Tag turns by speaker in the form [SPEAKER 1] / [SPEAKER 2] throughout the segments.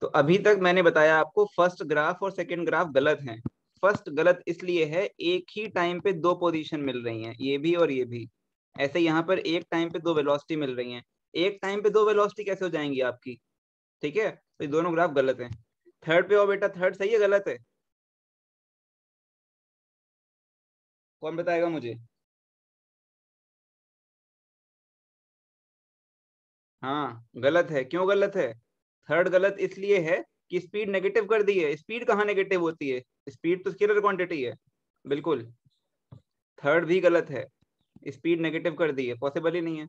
[SPEAKER 1] तो अभी तक मैंने बताया आपको फर्स्ट ग्राफ और सेकंड ग्राफ गलत हैं। फर्स्ट गलत इसलिए है, एक ही टाइम पे दो पोजीशन मिल रही हैं, ये भी और ये भी। ऐसे यहाँ पर एक टाइम पे दो वेलोसिटी मिल रही हैं, एक टाइम पे दो वेलोसिटी कैसे हो जाएंगी आपकी? ठीक है, तो ये दोनों ग्राफ गलत हैं। थर्ड पे आओ बेटा, थर्ड सही है गलत है? कौन बताएगा मुझे? हाँ गलत है। क्यों गलत है? थर्ड गलत इसलिए है कि स्पीड नेगेटिव कर दी है। स्पीड कहाँ नेगेटिव होती है? स्पीड तो स्केलर क्वांटिटी है। बिल्कुल, थर्ड भी गलत है, स्पीड नेगेटिव कर दी है, पॉसिबल ही नहीं है।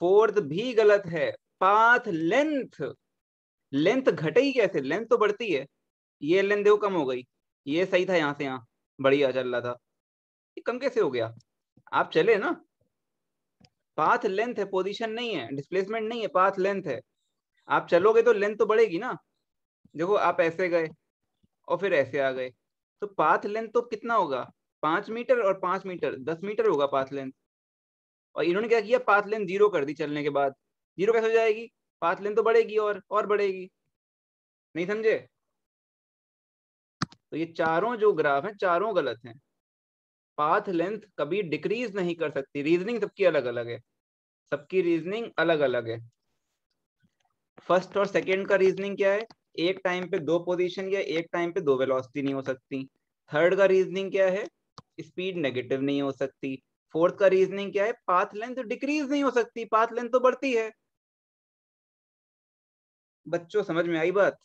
[SPEAKER 1] फोर्थ भी गलत है, पाथ लेंथ, लेंथ घटेगी कैसे? लेंथ तो बढ़ती है। ये लेंथ देखो कम हो गई, ये सही था, यहाँ से यहाँ बढ़िया चल रहा था, ये कम कैसे हो गया? आप चले ना, पाथ लेंथ है, पोजीशन नहीं है, डिस्प्लेसमेंट नहीं है, पाथ लेंथ है। आप चलोगे तो लेंथ तो बढ़ेगी ना। देखो आप ऐसे गए और फिर ऐसे आ गए, तो पाथ लेंथ तो कितना होगा? 5 मीटर और 5 मीटर, 10 मीटर होगा पाथ लेंथ। और इन्होंने क्या किया, पाथ लेंथ जीरो कर दी चलने के बाद। जीरो कैसे हो जाएगी? पाथ लेंथ तो बढ़ेगी और बढ़ेगी। नहीं समझे? तो ये चारों जो ग्राफ हैं चारों गलत हैं। पाथ लेंथ कभी डिक्रीज नहीं कर सकती। रीजनिंग सबकी अलग अलग है, सबकी रीजनिंग अलग अलग है। फर्स्ट और सेकंड का रीजनिंग क्या है? एक टाइम पे दो पोजीशन या एक टाइम पे दो वेलोसिटी नहीं हो सकती। थर्ड का रीजनिंग क्या है? स्पीड नेगेटिव नहीं हो सकती। फोर्थ का रीजनिंग क्या है? पाथ लेंथ डिक्रीज नहीं हो सकती, पाथ लेंथ तो बढ़ती है। बच्चों समझ में आई बात?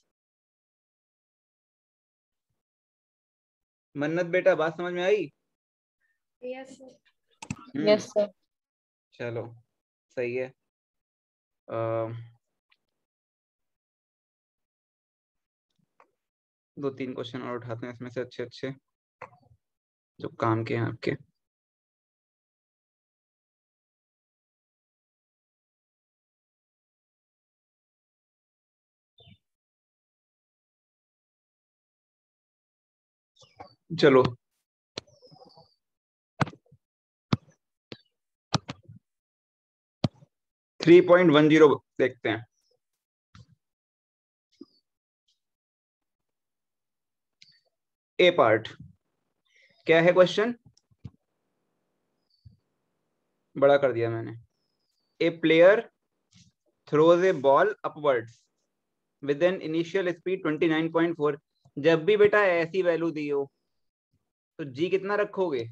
[SPEAKER 1] मन्नत बेटा बात समझ में आई?
[SPEAKER 2] Yes sir.
[SPEAKER 1] Yes sir. चलो सही है। दो तीन क्वेश्चन और उठाते हैं इसमें से अच्छे अच्छे जो काम के हैं आपके। चलो 3.10 देखते हैं। ए पार्ट क्या है क्वेश्चन? बड़ा कर दिया मैंने। A player throws a ball upwards with an initial speed 29.4। जब भी बेटा ऐसी वैल्यू दी हो तो जी कितना रखोगे?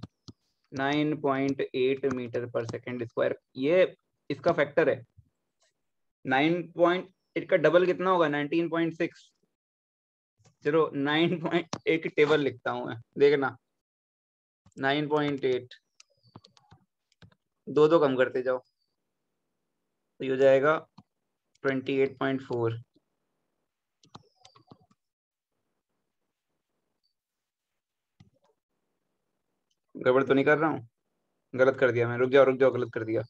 [SPEAKER 1] 9.8 मीटर पर सेकेंड स्क्वायर। ये इसका फैक्टर है। 9.8 का डबल कितना होगा? 19.6। चलो 9.8 टेबल लिखता हूं मैं, देखना। 9.8, दो दो कम करते जाओ तो ये हो जाएगा 28.4। गड़बड़ तो नहीं कर रहा हूँ? गलत कर दिया मैं, रुक जाओ गलत कर दिया।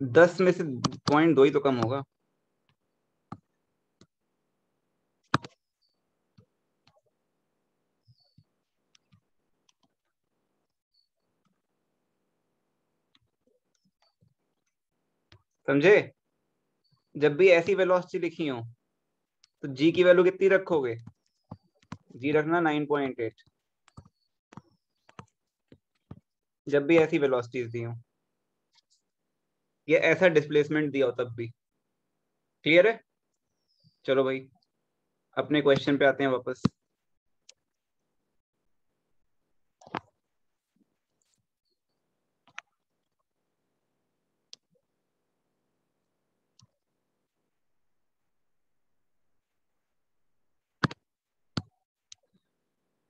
[SPEAKER 1] दस में से 0.2 ही तो कम होगा। समझे? जब भी ऐसी वेलोसिटी लिखी हो तो जी की वैल्यू कितनी रखोगे? जी रखना 9.8, जब भी ऐसी वेलोसिटीज दी हो, ये ऐसा डिस्प्लेसमेंट दिया हो तब भी। क्लियर है? चलो भाई अपने क्वेश्चन पे आते हैं वापस।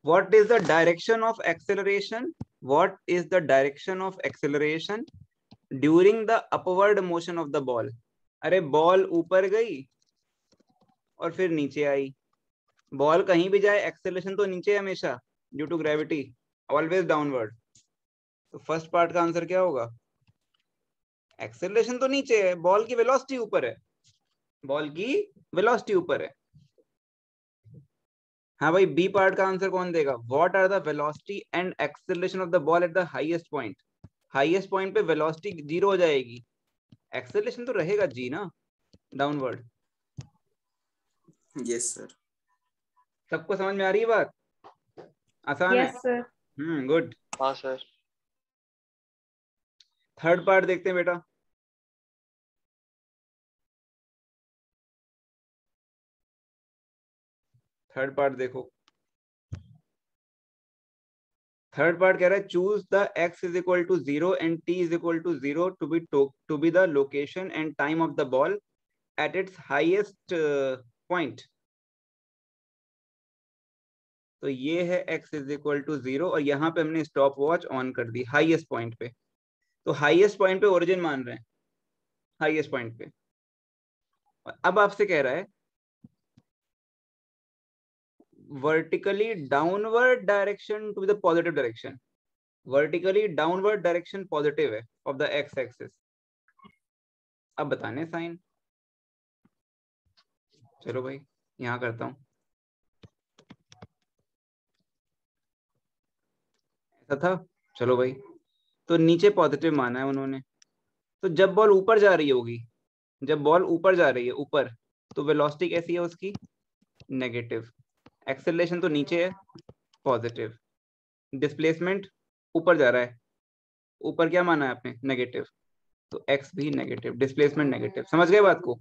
[SPEAKER 1] What is the direction of acceleration? What is the direction of acceleration during the upward motion of the ball? अरे बॉल ऊपर गई और फिर नीचे आई। बॉल कहीं भी जाए एक्सेलरेशन तो नीचे है हमेशा, due to gravity, always downward. तो फर्स्ट पार्ट का आंसर क्या होगा? एक्सेलरेशन तो नीचे है, बॉल की वेलोसिटी ऊपर है, बॉल की वेलोसिटी ऊपर है। हाँ भाई, बी पार्ट का आंसर कौन देगा? What are the velocity and acceleration of the ball at the highest point? Highest point पे वेलोसिटी 0 हो जाएगी, एक्सेलरेशन तो रहेगा जी ना, डाउनवर्ड।
[SPEAKER 3] Yes sir.
[SPEAKER 1] सबको समझ में आ रही है बात? आसान है।
[SPEAKER 2] Yes sir.
[SPEAKER 1] गुड।
[SPEAKER 4] हाँ सर।
[SPEAKER 1] थर्ड पार्ट देखते हैं बेटा। थर्ड पार्ट देखो। थर्ड पार्ट कह रहा है choose the x is equal to 0 and t is equal to 0 to be the location and time of the ball at its highest point. तो ये है x इज इक्वल टू 0 और यहाँ पे हमने स्टॉप वॉच ऑन कर the highest point पे। तो हाईएस्ट पॉइंट पे ओरिजिन मान रहे हैं, हाईएस्ट पॉइंट पे। अब आपसे कह रहा है vertically downward direction to the positive direction. Vertically downward direction positive है ऑफ द एक्स एक्सिस। अब बताने साइन। चलो भाई यहां करता हूं, ऐसा था। चलो भाई, तो नीचे पॉजिटिव माना है उन्होंने। तो जब बॉल ऊपर जा रही होगी, जब बॉल ऊपर जा रही है ऊपर, तो वेलोसिटी कैसी है उसकी? नेगेटिव। एक्सेलरेशन तो नीचे है, पॉजिटिव। डिस्प्लेसमेंट ऊपर जा रहा है, ऊपर क्या माना है आपने? नेगेटिव। तो एक्स भी नेगेटिव, डिस्प्लेसमेंट नेगेटिव। समझ गए बात को?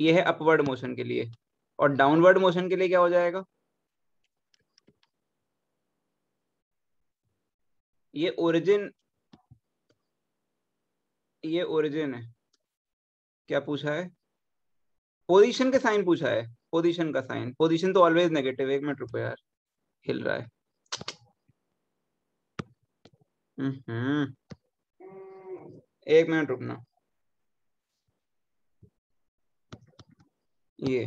[SPEAKER 1] ये है अपवर्ड मोशन के लिए। और डाउनवर्ड मोशन के लिए क्या हो जाएगा? ये ओरिजिन, ये ओरिजिन है। क्या पूछा है? पोजीशन के साइन पूछा है, पोजीशन का साइन। पोजीशन तो ऑलवेज नेगेटिव। 1 मिनट रुको यार, हिल रहा है। हम्म 1 मिनट रुकना। ये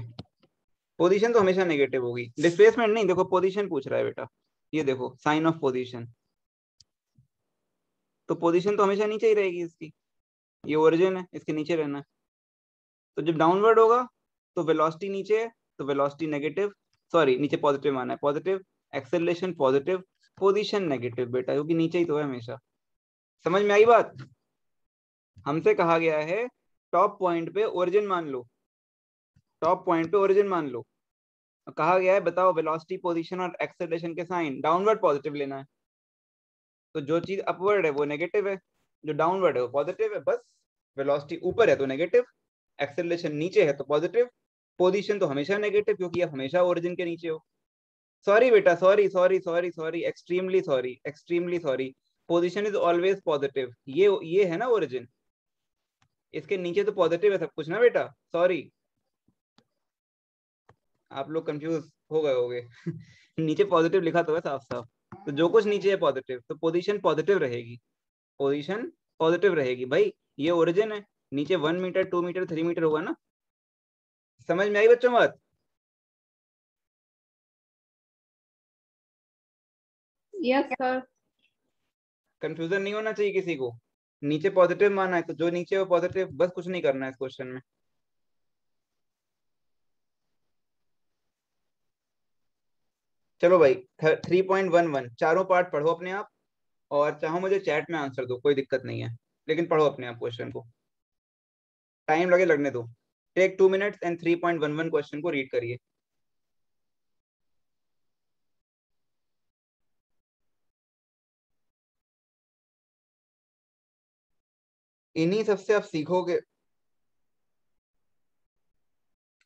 [SPEAKER 1] पोजीशन तो हमेशा नेगेटिव होगी, डिस्प्लेसमेंट नहीं। देखो पोजीशन पूछ रहा है बेटा, ये देखो साइन ऑफ पोजीशन। तो पोजीशन तो हमेशा नीचे ही रहेगी इसकी। ये ओरिजिन है, इसके नीचे रहना है। तो जब डाउनवर्ड होगा तो वेलोसिटी नीचे है, तो वेलोसिटी नेगेटिव, सॉरी नीचे पॉजिटिव माना है, positive. Acceleration positive, position negative बेटा, क्योंकि नीचे ही तो है हमेशा। समझ में आई बात? हमसे कहा गया है टॉप पॉइंट पे ओरिजिन मान लो, टॉप पॉइंट पे ओरिजिन मान लो। कहा गया है बताओ वेलोसिटी, पोजीशन और एक्सेलरेशन के साइन डाउनवर्ड पॉजिटिव लेना है। तो जो चीज अपवर्ड है वो नेगेटिव है, जो डाउनवर्ड है वो पॉजिटिव है। बस वेलोसिटी ऊपर है तो नेगेटिव, एक्सेलरेशन नीचे है तो पॉजिटिव, पोजीशन तो हमेशा नेगेटिव क्योंकि आप हमेशा ओरिजिन के नीचे हो। सॉरी बेटा, sorry sorry sorry sorry, extremely sorry, extremely sorry. Position is always positive. ये है ना ओरिजिन, इसके नीचे तो पॉजिटिव है सब कुछ ना बेटा। सॉरी, आप लोग कंफ्यूज हो गए होगे। नीचे पॉजिटिव लिखा तो है साफ साफ। तो जो कुछ नीचे है पॉजिटिव, तो पोजीशन पॉजिटिव रहेगी, पोजीशन पॉजिटिव रहेगी भाई। ये ओरिजिन है, नीचे 1 मीटर 2 मीटर 3 मीटर होगा ना। समझ में आई बच्चों बात?
[SPEAKER 2] Yes sir.
[SPEAKER 1] कंफ्यूजन नहीं होना चाहिए किसी को। नीचे पॉजिटिव माना है तो जो नीचे हो पॉजिटिव, बस कुछ नहीं करना है इस क्वेश्चन में। चलो भाई 3.11 चारों पार्ट पढ़ो अपने आप, और चाहो मुझे चैट में आंसर दो, कोई दिक्कत नहीं है, लेकिन पढ़ो अपने आप क्वेश्चन को। टाइम लगे लगने दो। टेक 2 मिनट्स एंड 3.11 क्वेश्चन को रीड करिए। इन्हीं सबसे आप सीखोगे,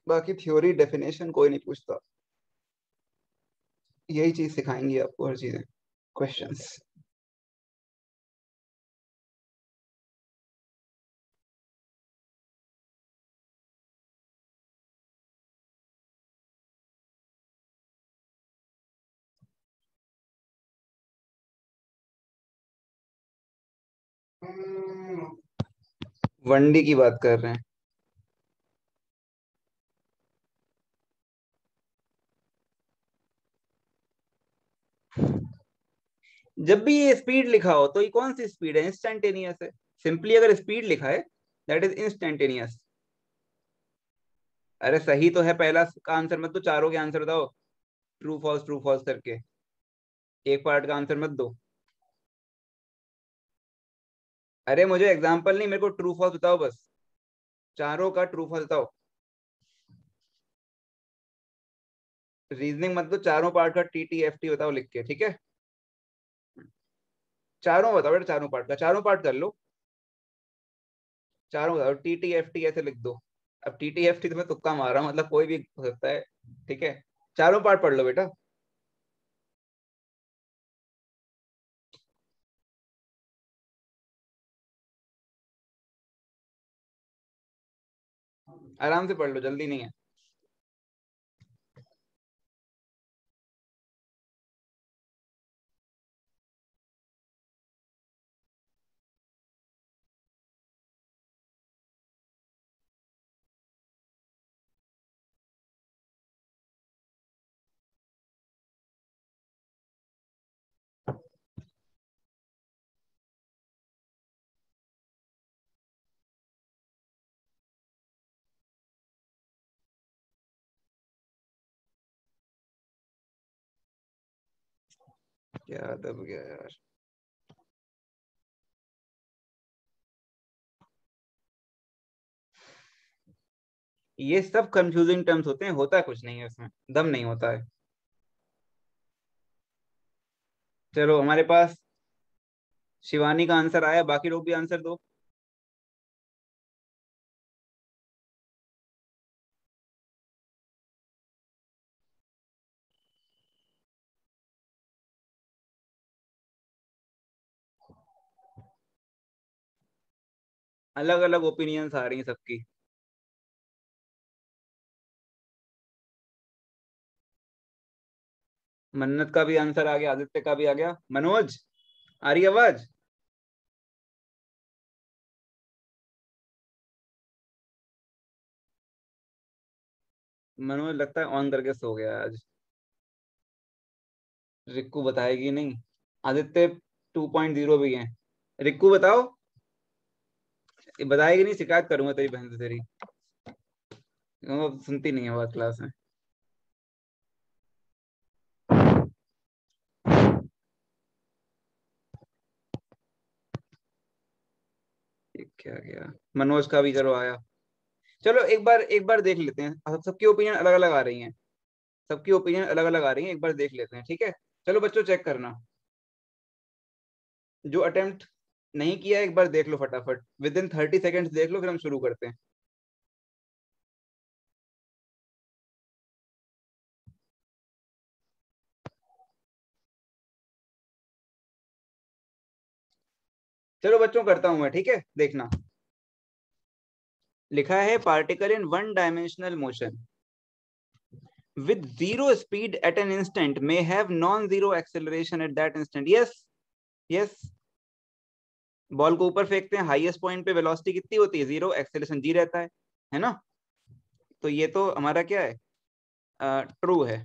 [SPEAKER 1] बाकी थ्योरी डेफिनेशन कोई नहीं पूछता। यही चीज सिखाएंगे आपको, हर चीजें, क्वेश्चंस। वनडी की बात कर रहे हैं। जब भी ये स्पीड लिखा हो तो ये कौन सी स्पीड है? इंस्टेंटेनियस है। सिंपली अगर स्पीड लिखा है दैट इज इंस्टेंटेनियस। अरे सही तो है पहला का आंसर मत दो, चारों के आंसर दो ट्रू फॉल्स करके। एक पार्ट का आंसर मत दो। अरे मुझे एग्जाम्पल नहीं, मेरे को ट्रू फॉल्स बताओ बस, चारों का ट्रू फॉल्स बताओ। रीजनिंग मत दो, चारों पार्ट का TTFT बताओ लिख के, ठीक है। चारों बताओ बेटा, चारों पार्ट का, चारों पार्ट कर लो, चारों बताओ। TTFT ऐसे लिख दो। अब TTFT तो मैं तुक्का मार रहा हूँ, मतलब कोई भी हो सकता है, ठीक है। चारों पार्ट पढ़ लो बेटा। आराम से पढ़ लो, जल्दी नहीं है। क्या दब गया यार। ये सब कंफ्यूजिंग टर्म्स होते हैं, होता कुछ नहीं है उसमें, दम नहीं होता है। चलो हमारे पास शिवानी का आंसर आया, बाकी लोग भी आंसर दो। अलग अलग ओपिनियंस आ रही हैं सबकी। मन्नत का भी आंसर आ गया, आदित्य का भी आ गया। मनोज, आ रही आवाज? मनोज लगता है ऑन करके सो गया आज। रिक्कू बताएगी नहीं। आदित्य 2.0 भी है। रिक्कू बताओ। ये बताएगी नहीं, शिकायत करूंगा तेरी बहन से तेरी। वो सुनती नहीं है बात क्लास में। ये क्या गया। मनोज का भी चलो आया। चलो एक बार देख लेते हैं, सबकी ओपिनियन अलग अलग आ रही हैं। सबकी ओपिनियन अलग अलग आ रही है, एक बार देख लेते हैं, ठीक है। चलो बच्चों चेक करना, जो अटेम्प्ट नहीं किया एक बार देख लो फटाफट, विद इन 30 सेकेंड्स देख लो, फिर हम शुरू करते हैं। चलो बच्चों करता हूं मैं, ठीक है, देखना। लिखा है particle in one dimensional motion with zero speed at an instant may have non-zero acceleration at that instant. Yes, yes. Ball को ऊपर फेंकते हैं, हाईएस्ट पॉइंट पे वेलोसिटी कितनी होती है? जीरो, एक्सेलरेशन जी रहता है ना। तो ये तो हमारा क्या है, ट्रू है।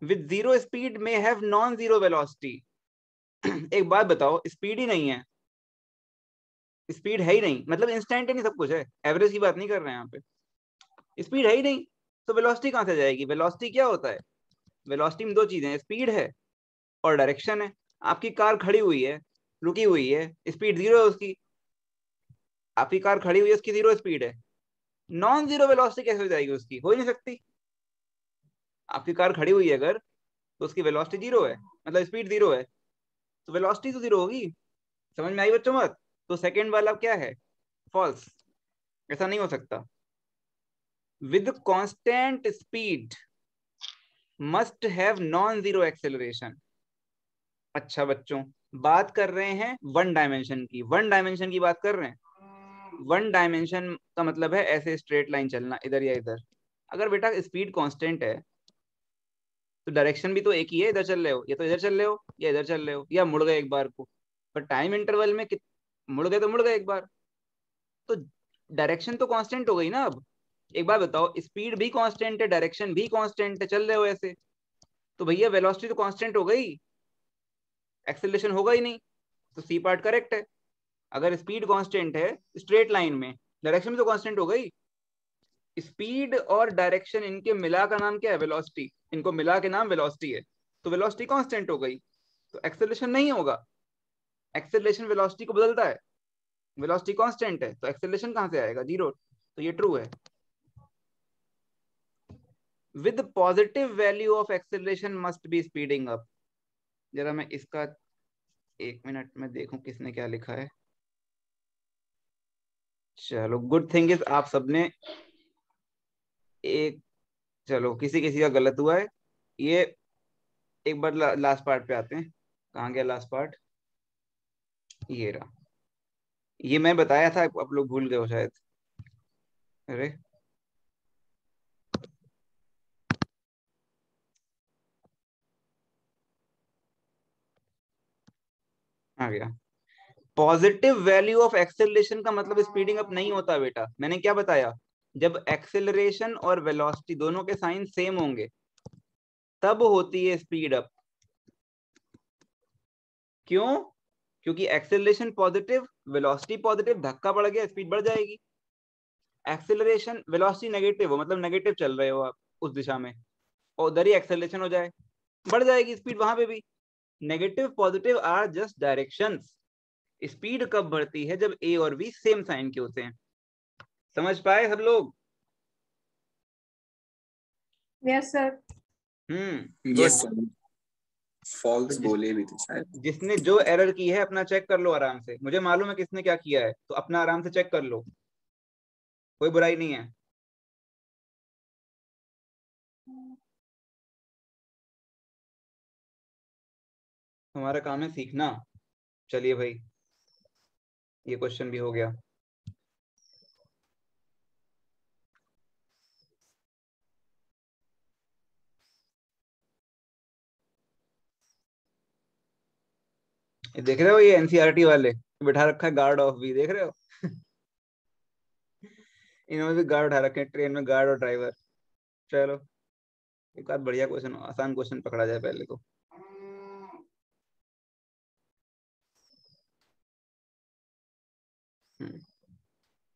[SPEAKER 1] विद जीरो स्पीड में हैव नॉन जीरो वेलोसिटी। एक बात बताओ, स्पीड ही नहीं है, स्पीड है ही नहीं, मतलब इंस्टेंटेनियस सब कुछ है, एवरेज की बात नहीं कर रहे हैं यहाँ पे। स्पीड है ही नहीं, तो वेलोसिटी कहां से जाएगी? वेलोसिटी क्या होता है? वेलोसिटी में दो चीजें हैं, स्पीड है और डायरेक्शन है। आपकी कार खड़ी हुई है, रुकी हुई है, स्पीड जीरो है उसकी। आपकी कार खड़ी हुई है, उसकी जीरो स्पीड है, नॉन जीरो वेलोसिटी कैसे हो जाएगी उसकी? हो ही नहीं सकती। आपकी कार खड़ी हुई है अगर, तो उसकी वेलोसिटी जीरो है, मतलब स्पीड जीरो है, तो वेलोसिटी तो जीरो होगी। समझ में आई बच्चों बात? तो सेकंड वाला क्या है? फॉल्स। ऐसा नहीं हो सकता। With constant speed must have non zero acceleration. अच्छा बच्चों, बात कर रहे हैं वन डायमेंशन की, वन डायमेंशन की बात कर रहे हैं। वन डायमेंशन का मतलब है ऐसे स्ट्रेट लाइन चलना, इधर या इधर। अगर बेटा स्पीड कांस्टेंट है, तो डायरेक्शन भी तो एक ही है, इधर चल रहे हो या तो इधर चल रहे हो या इधर चल रहे हो या मुड़ गए एक बार को। पर टाइम इंटरवल में मुड़ गए तो मुड़ गए एक बार, तो डायरेक्शन तो कांस्टेंट हो गई ना अब। एक बार बताओ, स्पीड भी कांस्टेंट है, डायरेक्शन भी कांस्टेंट है, चल रहे हो ऐसे, तो भैया वेलोसिटी तो कांस्टेंट हो गई, एक्सेलरेशन होगा ही नहीं। तो सी पार्ट करेक्ट है। अगर स्पीड कांस्टेंट है स्ट्रेट लाइन में, डायरेक्शन भी तो कांस्टेंट हो गई। स्पीड और डायरेक्शन इनके मिला का नाम क्या है? वेलोसिटी। इनको मिला के नाम वेलोसिटी है, तो वेलोसिटी कांस्टेंट हो गई, तो एक्सेलरेशन नहीं होगा। एक्सेलरेशन वेलोसिटी को बदलता है, वेलोसिटी कांस्टेंट है, तो एक्सेलरेशन कहां से आएगा, 0, तो ये ट्रू है। With positive value of acceleration must be speeding up. जरा मैं इसका 1 मिनट में देखूं किसने क्या लिखा है। चलो गुड थिंग इज आप सबने एक, चलो किसी किसी का गलत हुआ है ये। एक बार लास्ट पार्ट पे आते हैं, कहाँ गया लास्ट पार्ट, ये रहा। ये मैं बताया था, आप लोग भूल गए हो शायद। अरे आ गया। पॉजिटिव वैल्यू ऑफ एक्सेलरेशन का मतलब स्पीडिंग अप नहीं होता बेटा, मैंने क्या बताया, जब एक्सेलरेशन और वेलोसिटी दोनों के साइन सेम होंगे तब होती है स्पीड अप। क्यों? क्योंकि एक्सेलरेशन पॉजिटिव, वेलोसिटी पॉजिटिव, धक्का बढ़ गया, स्पीड बढ़ जाएगी। एक्सेलरेशन वेलोसिटी नेगेटिव हो, मतलब नेगेटिव चल रहे हो आप उस दिशा में, और उधर ही एक्सेलरेशन हो जाए, बढ़ जाएगी स्पीड वहां पे भी। Negative positive are just directions. Speed कब बढ़ती है, जब ए और बी सेम साइन के होते हैं। समझ पाए सब लोग?
[SPEAKER 2] Yes sir.
[SPEAKER 1] Good.
[SPEAKER 3] Yes sir, false
[SPEAKER 1] तो
[SPEAKER 3] बोले भी थे शायद।
[SPEAKER 1] जिसने जो एरर की है अपना चेक कर लो आराम से, मुझे मालूम है किसने क्या किया है, तो अपना आराम से चेक कर लो, कोई बुराई नहीं है। हमारा काम है सीखना। चलिए भाई, ये क्वेश्चन भी हो गया। ये देख रहे हो, ये एनसीईआरटी वाले बिठा रखा है गार्ड ऑफ भी, देख रहे हो? इन्होंने भी गार्ड उठा रखे हैं ट्रेन में, गार्ड और ड्राइवर। चलो एक आध बढ़िया क्वेश्चन, आसान क्वेश्चन पकड़ा जाए पहले तो। हम्म,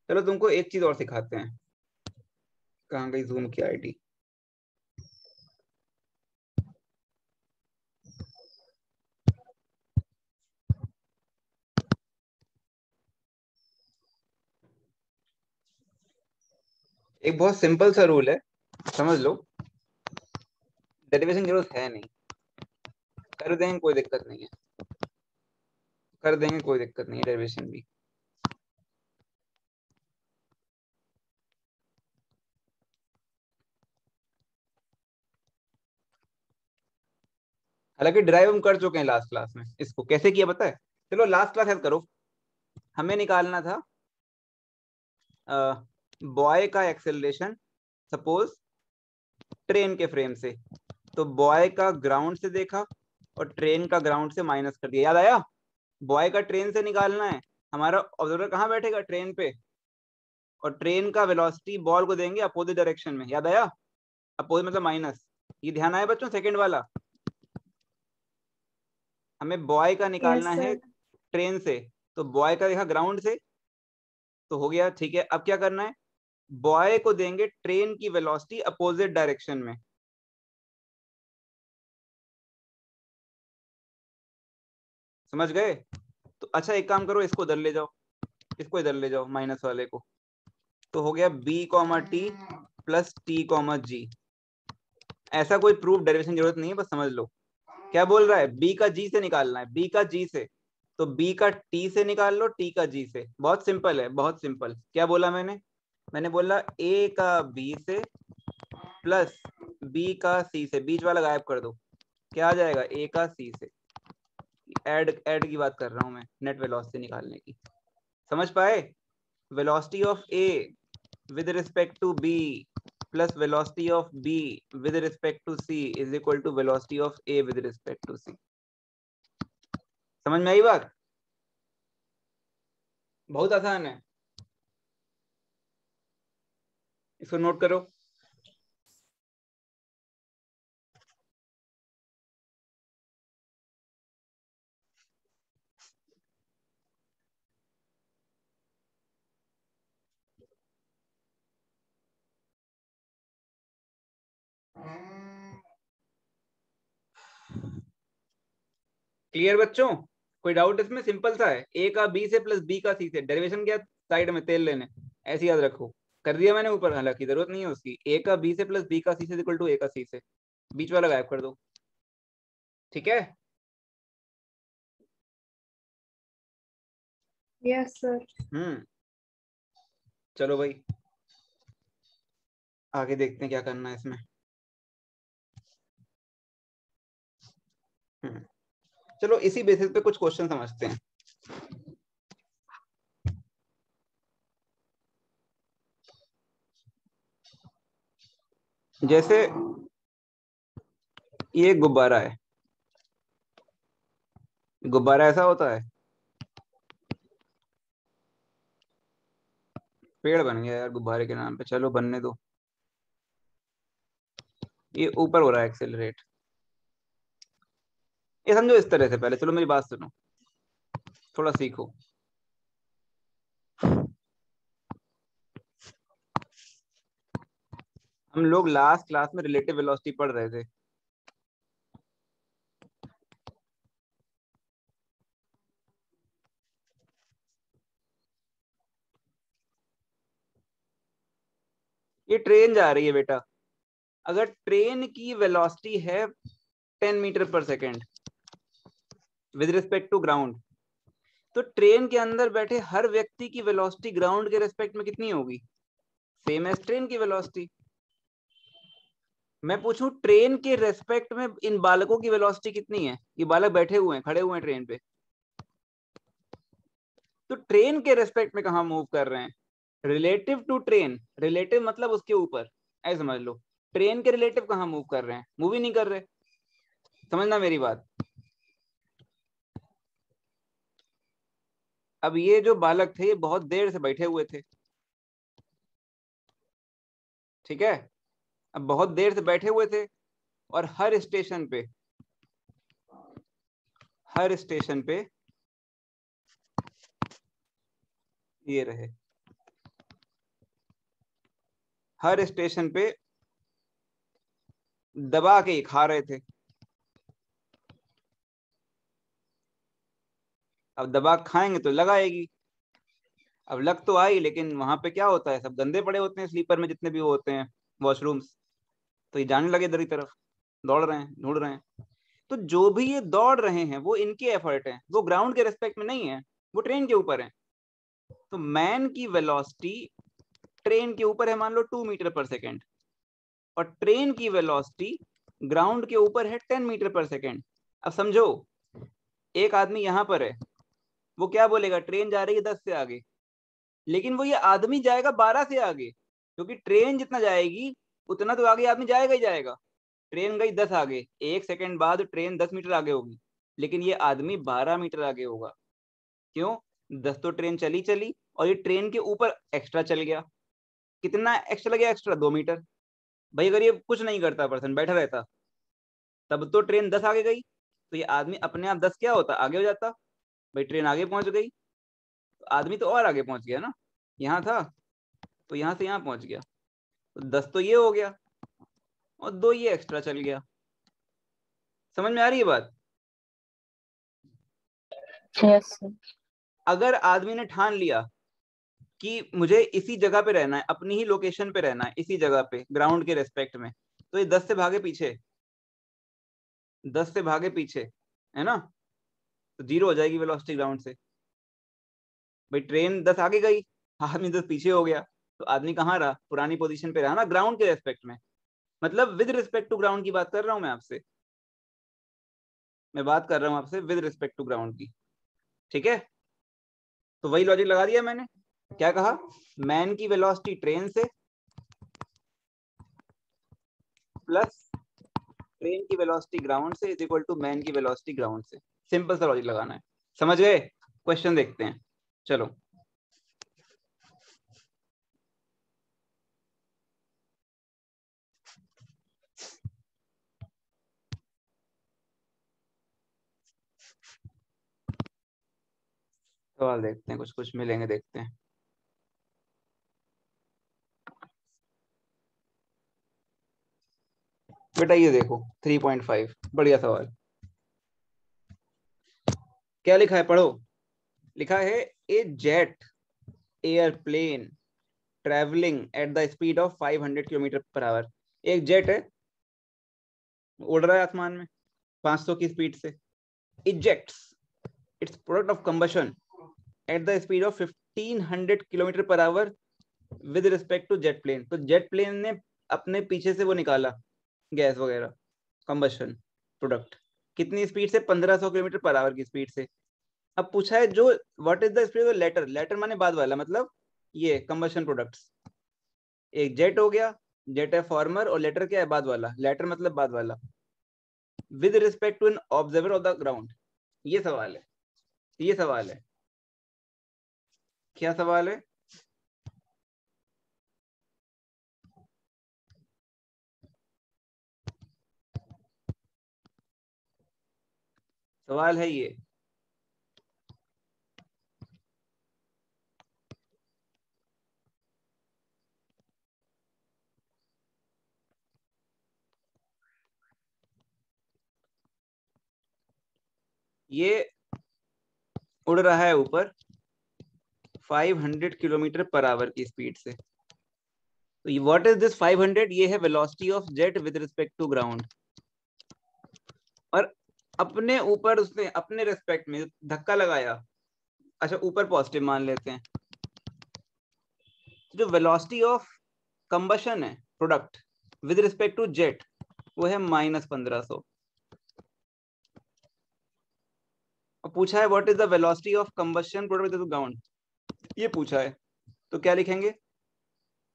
[SPEAKER 1] चलो तुमको एक चीज और सिखाते हैं। कहाँ गई जूम की आईडी? एक बहुत सिंपल सा रूल है, समझ लो। डेरिवेशन की जरूरत है नहीं, कर देंगे कोई दिक्कत नहीं है, कर देंगे कोई दिक्कत नहीं है डेरिवेशन भी। हालांकि ड्राइव हम कर चुके हैं लास्ट क्लास में, इसको कैसे किया पता है? चलो लास्ट क्लास याद करो, हमें निकालना था बॉय का एक्सेलरेशन, सपोज ट्रेन के फ्रेम से। तो बॉय का ग्राउंड से देखा और ट्रेन का ग्राउंड से माइनस कर दिया, याद आया? बॉय का ट्रेन से निकालना है, हमारा ऑब्जर्वर कहाँ बैठेगा, ट्रेन पे, और ट्रेन का वेलोसिटी बॉल को देंगे अपोजिट डायरेक्शन में, याद आया? अपोजिट मतलब माइनस। ये ध्यान आया बच्चों, सेकंड वाला। हमें बॉय का
[SPEAKER 2] यस
[SPEAKER 1] निकालना है
[SPEAKER 2] सर।
[SPEAKER 1] ट्रेन से, तो बॉय का देखा ग्राउंड से, तो हो गया ठीक है। अब क्या करना है, बॉय को देंगे ट्रेन की वेलोसिटी अपोजिट डायरेक्शन में। समझ गए? तो अच्छा एक काम करो, इसको इधर ले जाओ, इसको इधर ले जाओ माइनस वाले को, तो हो गया B comma T plus T comma G. ऐसा कोई प्रूफ डेरिवेशन की जरूरत नहीं है, बस समझ लो। क्या बोल रहा है, बी का जी से निकालना है, बी का जी से, तो बी का टी से निकाल लो, टी का जी से। बहुत सिंपल है, बहुत सिंपल। क्या बोला मैंने? मैंने बोला ए का बी से प्लस बी का सी से, बीच वाला गायब कर दो, क्या आ जाएगा, ए का सी से। ऐड की बात कर रहा हूं मैं, नेट वेलोसिटी निकालने की। समझ पाए? Velocity of A with respect to b plus velocity of b with respect to c is equal to velocity of a with respect to c। समझ में आई बात? बहुत आसान है, इसको नोट करो। क्लियर बच्चों? कोई डाउट इसमें? सिंपल सा है, ए का बी से प्लस बी का सी से। डेरिवेशन क्या? साइड में तेल लेने, ऐसे याद रखो। कर दिया मैंने ऊपर, हालांकि जरूरत नहीं है उसकी। ए का बी से प्लस बी का सी से इक्वल टू ए का सी से। बीच वाला गायब कर दो, ठीक है?
[SPEAKER 2] Yes sir.
[SPEAKER 1] चलो भाई आगे देखते हैं क्या करना है इसमें। चलो इसी बेसिस पे कुछ क्वेश्चन समझते हैं। जैसे ये गुब्बारा है, गुब्बारा ऐसा होता है, पेड़ बन गया यार गुब्बारे के नाम पे, चलो बनने दो। ये ऊपर हो रहा है एक्सेलरेट, ये समझो इस तरह से। पहले चलो मेरी बात सुनो, थोड़ा सीखो। हम लोग लास्ट क्लास में रिलेटिव वेलोसिटी पढ़ रहे थे। ये ट्रेन जा रही है बेटा, अगर ट्रेन की वेलोसिटी है 10 मीटर पर second with respect to ground, तो ट्रेन के अंदर बैठे हर व्यक्ति की वेलोसिटी ग्राउंड के रिस्पेक्ट में कितनी होगी? सेम एज ट्रेन की वेलोसिटी। मैं पूछूं ट्रेन के रेस्पेक्ट में इन बालकों की वेलोसिटी कितनी है? ये बालक बैठे हुए हैं, खड़े हुए हैं ट्रेन पे, तो ट्रेन के रेस्पेक्ट में कहां मूव कर रहे हैं? रिलेटिव टू ट्रेन, रिलेटिव मतलब उसके ऊपर, ऐसे समझ लो। ट्रेन के रिलेटिव कहां मूव कर रहे हैं? मूव ही नहीं कर रहे। समझना मेरी बात। अब ये जो बालक थे ये बहुत देर से बैठे हुए थे, ठीक है? अब बहुत देर से बैठे हुए थे और हर स्टेशन पे, हर स्टेशन पे ये रहे, हर स्टेशन पे दबा के ही खा रहे थे। अब दबा के खाएंगे तो लग आएगी। अब लग तो आई, लेकिन वहां पे क्या होता है, सब गंदे पड़े होते हैं स्लीपर में, जितने भी वो होते हैं वॉशरूम्स। तो ये जाने लगे इधर की तरफ, दौड़ रहे हैं, ढूंढ रहे हैं। तो जो भी ये दौड़ रहे हैं वो इनके एफर्ट है, वो ग्राउंड के रेस्पेक्ट में नहीं है, वो ट्रेन के ऊपर है। तो मैन की वेलोसिटी ट्रेन के ऊपर है, मान लो 2 मीटर पर सेकेंड, और ट्रेन की वेलोसिटी ग्राउंड के ऊपर है 10 मीटर पर सेकेंड। अब समझो, एक आदमी यहां पर है, वो क्या बोलेगा? ट्रेन जा रही है 10 से आगे, लेकिन वो ये आदमी जाएगा 12 से आगे, क्योंकि ट्रेन जितना जाएगी उतना तो आगे आदमी जाएगा ही जाएगा। ट्रेन गई 10 आगे, 1 सेकंड बाद ट्रेन 10 मीटर आगे होगी, लेकिन ये आदमी 12 मीटर आगे होगा। क्यों? 10 तो ट्रेन चली चली, और ये ट्रेन के ऊपर एक्स्ट्रा चल गया। कितना एक्स्ट्रा लगे? Extra 2 metre. भाई अगर ये कुछ नहीं करता, पर्सन बैठा रहता, तब तो ट्रेन 10 आगे गई, तो ये आदमी अपने आप 10 क्या होता, आगे हो जाता। भाई ट्रेन आगे पहुंच गई, तो आदमी तो और आगे पहुंच गया ना। यहाँ था तो यहाँ से यहाँ पहुंच गया, तो 10 तो ये हो गया, और 2 ये एक्स्ट्रा चल गया। समझ में आ रही है बात?
[SPEAKER 2] Yes sir.
[SPEAKER 1] अगर आदमी ने ठान लिया कि मुझे इसी जगह पे रहना है, अपनी ही लोकेशन पे रहना है, इसी जगह पे ग्राउंड के रेस्पेक्ट में, तो ये 10 से भागे पीछे, 10 से भागे पीछे, है ना? तो 0 हो जाएगी वेलोसिटी ग्राउंड से। भाई ट्रेन 10 आगे गई, आदमी 10 पीछे हो गया, तो आदमी कहाँ रहा? पुरानी पोजीशन पे रहा ना, ग्राउंड के रेस्पेक्ट में। मतलब विद रिस्पेक्ट टू ग्राउंड की बात कर रहा हूं मैं आपसे, मैं बात कर रहा हूं आपसे विद रिस्पेक्ट टू ग्राउंड की, ठीक है? तो वही लॉजिक लगा दिया मैंने। क्या कहा? मैन की वेलोसिटी ट्रेन से प्लस ट्रेन की वेलोसिटी ग्राउंड से इज इक्वल टू मैन की वेलोसिटी ग्राउंड से। सिंपल सा लॉजिक लगाना है। समझ गए? क्वेश्चन देखते हैं, चलो। सवाल देखते हैं, कुछ कुछ मिलेंगे, देखते हैं। बेटा ये देखो 3.5, बढ़िया सवाल। क्या लिखा है, पढ़ो। लिखा है a jet airplane travelling at the speed of 500 kilometre पर आवर। एक जेट है, उड़ रहा है आसमान में 500 की स्पीड से। Ejects its product of combustion at the speed of 1500 kilometre पर hour with respect to jet plane. तो जेट प्लेन ने अपने पीछे से वो निकाला गैस वगैरह, कंबशन प्रोडक्ट, कितनी स्पीड से, 1500 किलोमीटर पर आवर की स्पीड से। अब पूछा है जो what is the speed of latter, latter माने बाद वाला, मतलब ये कंबशन प्रोडक्ट्स। एक जेट हो गया, जेट है फॉर्मर, और लेटर क्या है, बाद वाला, लेटर मतलब बाद वाला, with respect to an observer of the ground. ये सवाल है, ये सवाल है, क्या सवाल है? सवाल है ये। ये उड़ रहा है ऊपर 500 किलोमीटर पर आवर की स्पीड से। तो व्हाट इज दिस 500? ये है velocity of jet with respect to ground. और अपने ऊपर उसने अपने रिस्पेक्ट में धक्का लगाया, अच्छा ऊपर पॉजिटिव मान लेते हैं, जो वेलोसिटी ऑफ कंबशन है product with respect to jet, वो है -1500। और पूछा है what is the velocity of combustion product with ground, ये पूछा है। तो क्या लिखेंगे,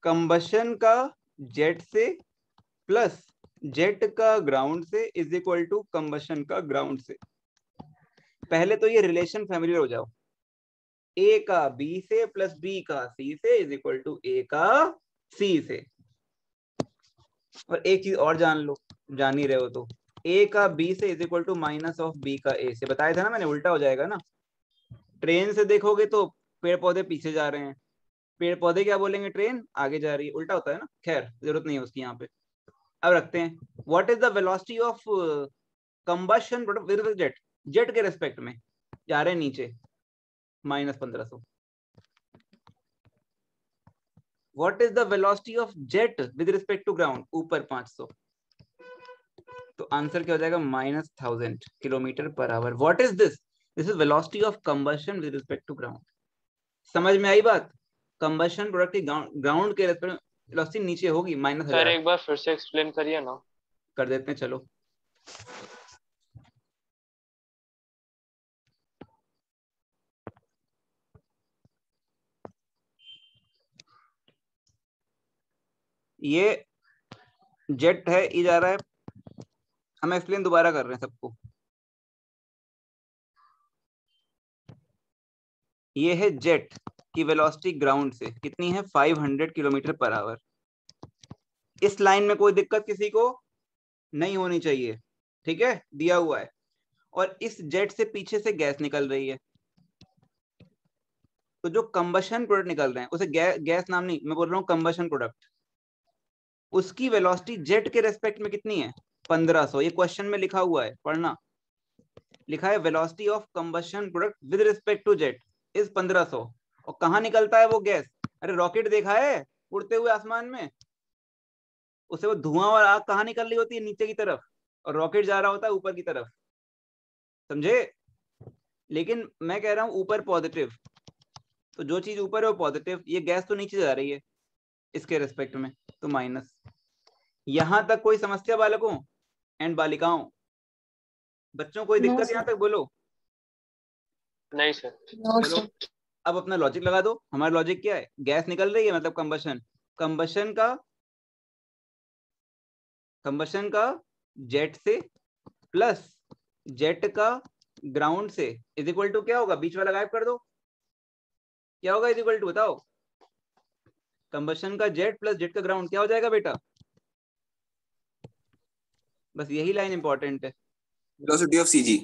[SPEAKER 1] कंबशन का जेट से प्लस जेट का ग्राउंड से इज इक्वल टू कंबशन का ग्राउंड से। पहले तो ये रिलेशन फैमिलियर हो जाओ, ए का बी से प्लस बी का सी से इज इक्वल टू ए का सी से। और एक चीज और जान लो, जान ही रहे हो तो, ए का बी से is equal to minus of B का ए से। बताया था ना मैंने, उल्टा हो जाएगा ना। ट्रेन से देखोगे तो पेड़ पौधे पीछे जा रहे हैं, पेड़ पौधे क्या बोलेंगे, ट्रेन आगे जा रही है, उल्टा होता है ना। खैर जरूरत नहीं है उसकी यहाँ पे। अब रखते हैं, what is the velocity of combustion product with jet, jet के रेस्पेक्ट में जा रहे हैं नीचे -1500। What is the velocity of jet with respect to ground, ऊपर 500। तो आंसर क्या हो जाएगा, -1000 किलोमीटर पर hour. What is this, this is velocity of combustion with respect to ground. समझ में आई बात? कंबशन प्रोडक्ट की ग्राउंड के रेस्पेक्ट में वेलोसिटी नीचे होगी -1000।
[SPEAKER 4] सर एक बार फिर से एक्सप्लेन करिए ना।
[SPEAKER 1] कर देते हैं चलो। ये जेट है, ये जा रहा है, हम एक्सप्लेन दोबारा कर रहे हैं सबको। ये है जेट की वेलोसिटी ग्राउंड से कितनी है, 500 किलोमीटर पर आवर। इस लाइन में कोई दिक्कत किसी को नहीं होनी चाहिए, ठीक है, दिया हुआ है। और इस जेट से पीछे से गैस निकल रही है, तो जो कंबशन प्रोडक्ट निकल रहे हैं उसे गैस नाम नहीं, मैं बोल रहा हूँ कंबशन प्रोडक्ट, उसकी वेलोसिटी जेट के रेस्पेक्ट में कितनी है, 1500। ये क्वेश्चन में लिखा हुआ है, पढ़ना। लिखा है velocity of combustion product with respect to jet is 1500। और कहाँ निकलता है वो गैस? अरे रॉकेट देखा है उड़ते हुए आसमान में, उसे वो धुआं और आग कहाँ निकल रही होती है, नीचे की तरफ, और रॉकेट जा रहा होता है ऊपर की तरफ, समझे? लेकिन मैं कह रहा हूँ ऊपर पॉजिटिव, तो जो चीज ऊपर है वो पॉजिटिव, ये गैस तो नीचे जा रही है इसके रेस्पेक्ट में, तो माइनस। यहां तक कोई समस्या बालकों एंड बालिकाओं? बच्चों कोई दिक्कत यहाँ तक बोलो?
[SPEAKER 4] नहीं सर।
[SPEAKER 1] चलो अब अपना लॉजिक लगा दो। हमारा लॉजिक क्या है, गैस निकल रही है मतलब कंबशन, कंबशन का जेट से प्लस जेट का ग्राउंड से इज इक्वल टू क्या होगा, बीच वाला गायब कर दो, क्या होगा इज इक्वल टू, बताओ। कंबशन का जेट प्लस जेट का ग्राउंड क्या हो जाएगा बेटा? बस यही लाइन इंपॉर्टेंट है।
[SPEAKER 3] Velocity of CG.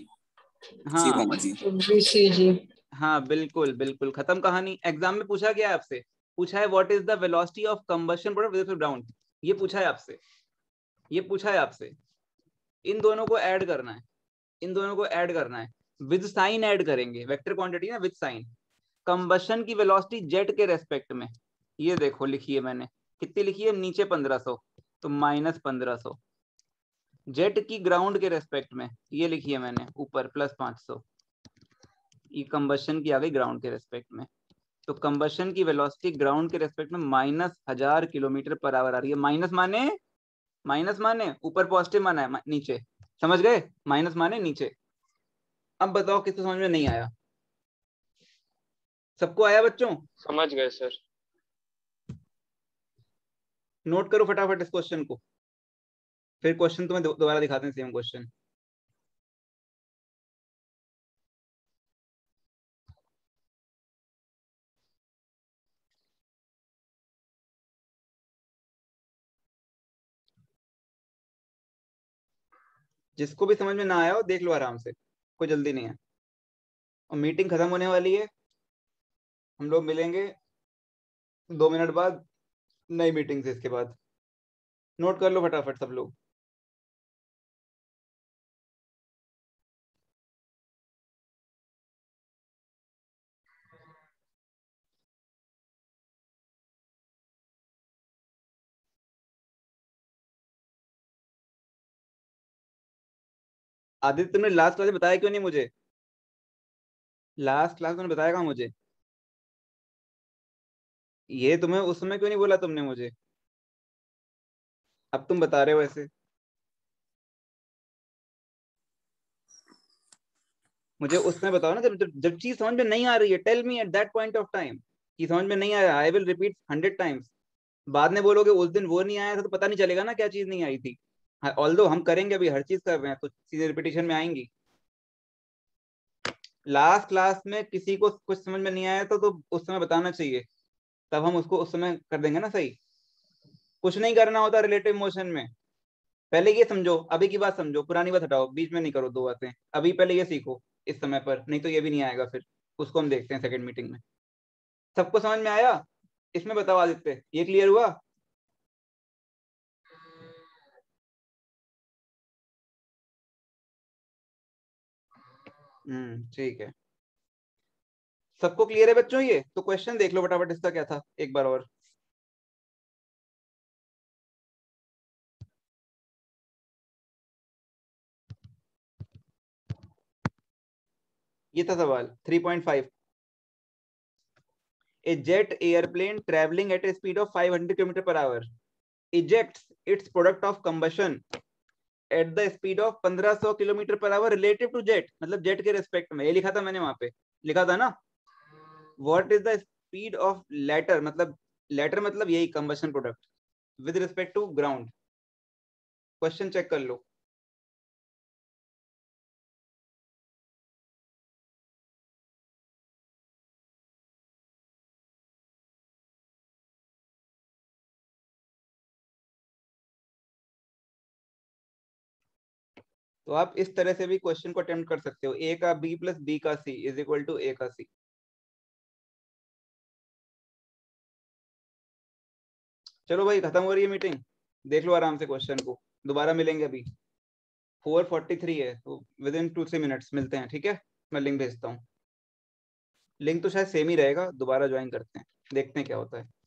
[SPEAKER 1] हाँ
[SPEAKER 2] सीजी।
[SPEAKER 1] हाँ बिल्कुल बिल्कुल, खत्म कहानी। एग्जाम में पूछा गया आपसे, पूछा है what is the velocity of combustion product with ground, ये पूछा है आपसे, ये पूछा है आपसे। इन दोनों को ऐड करना है, इन दोनों को ऐड करना है। विद साइन ऐड करेंगे, वेक्टर क्वांटिटी ना, विद साइन। कंबशन की वेलोसिटी जेट के रेस्पेक्ट में, ये देखो लिखी है मैंने, कितनी लिखी है, नीचे 1500 तो -1500। जेट की ग्राउंड के रेस्पेक्ट में, ये लिखी है मैंने ऊपर +500। ये कंबशन की आ गई ग्राउंड के रेस्पेक्ट में, तो कंबशन की वेलोसिटी ग्राउंड के रेस्पेक्ट में -1000 km/h आ रही है। माइनस माने ऊपर, पॉजिटिव माना है नीचे, समझ गए? माइनस माने नीचे। अब बताओ किसको समझ में नहीं आया? सबको आया बच्चों?
[SPEAKER 4] समझ गए सर।
[SPEAKER 1] नोट करो फटाफट इस क्वेश्चन को, फिर क्वेश्चन तुम्हें दोबारा दिखाते हैं, सेम क्वेश्चन। जिसको भी समझ में ना आया हो देख लो आराम से, कोई जल्दी नहीं है। और मीटिंग खत्म होने वाली है, हम लोग मिलेंगे 2 मिनट बाद नई मीटिंग से। इसके बाद नोट कर लो फटाफट सब लोग। आदित्य, तुमने लास्ट क्लास में बताया क्यों नहीं मुझे? लास्ट क्लास में बताया कहाँ मुझे? ये तुम्हें उस समय क्यों नहीं बोला तुमने मुझे? अब तुम बता रहे हो ऐसे। मुझे उस समय बताओ ना, जब जब जब चीज समझ में नहीं आ रही है, tell me at that point of time कि समझ में नहीं आया। I will repeat 100 times. बाद में बोलोगे उस दिन वो नहीं आया था, तो पता नहीं चलेगा ना क्या चीज नहीं आई थी। ऑल्दो हम करेंगे, अभी हर चीज कर रहे हैं, तो चीजें रिपीटेशन में आएंगी। लास्ट क्लास में किसी को कुछ समझ में नहीं आया तो उस समय बताना चाहिए, तब हम उसको उस समय कर देंगे ना सही। कुछ नहीं करना होता रिलेटिव मोशन में। पहले ये समझो, अभी की बात समझो, पुरानी बात हटाओ, बीच में नहीं करो दो बातें। अभी पहले ये सीखो इस समय पर, नहीं तो ये भी नहीं आएगा फिर। उसको हम देखते हैं सेकंड मीटिंग में। सबको समझ में आया? इसमें बताओ आदित्य, ये क्लियर हुआ? ठीक है। सबको क्लियर है बच्चों? ये तो क्वेश्चन देख लो फटाफट, इसका क्या था एक बार और। ये था सवाल 3.5। A jet airplane traveling at a speed of 500 km/h ejects its product of combustion at the speed of 1500 km/h relative to jet, मतलब जेट के रेस्पेक्ट में। ये लिखा था मैंने, वहां पे लिखा था ना। What is the speed of latter, मतलब यही combustion product with respect to ground. Question check कर लो। तो आप इस तरह से भी क्वेश्चन को अटेम्प्ट कर सकते हो, ए का बी प्लस बी का सी इज इक्वल टू ए का सी। चलो भाई, खत्म हो रही है मीटिंग, देख लो आराम से क्वेश्चन को। दोबारा मिलेंगे अभी, 4:43 है, तो विद इन 2-3 मिनट्स मिलते हैं, ठीक है? मैं लिंक भेजता हूँ। लिंक तो शायद सेम ही रहेगा, दोबारा ज्वाइन करते हैं, देखते हैं क्या होता है।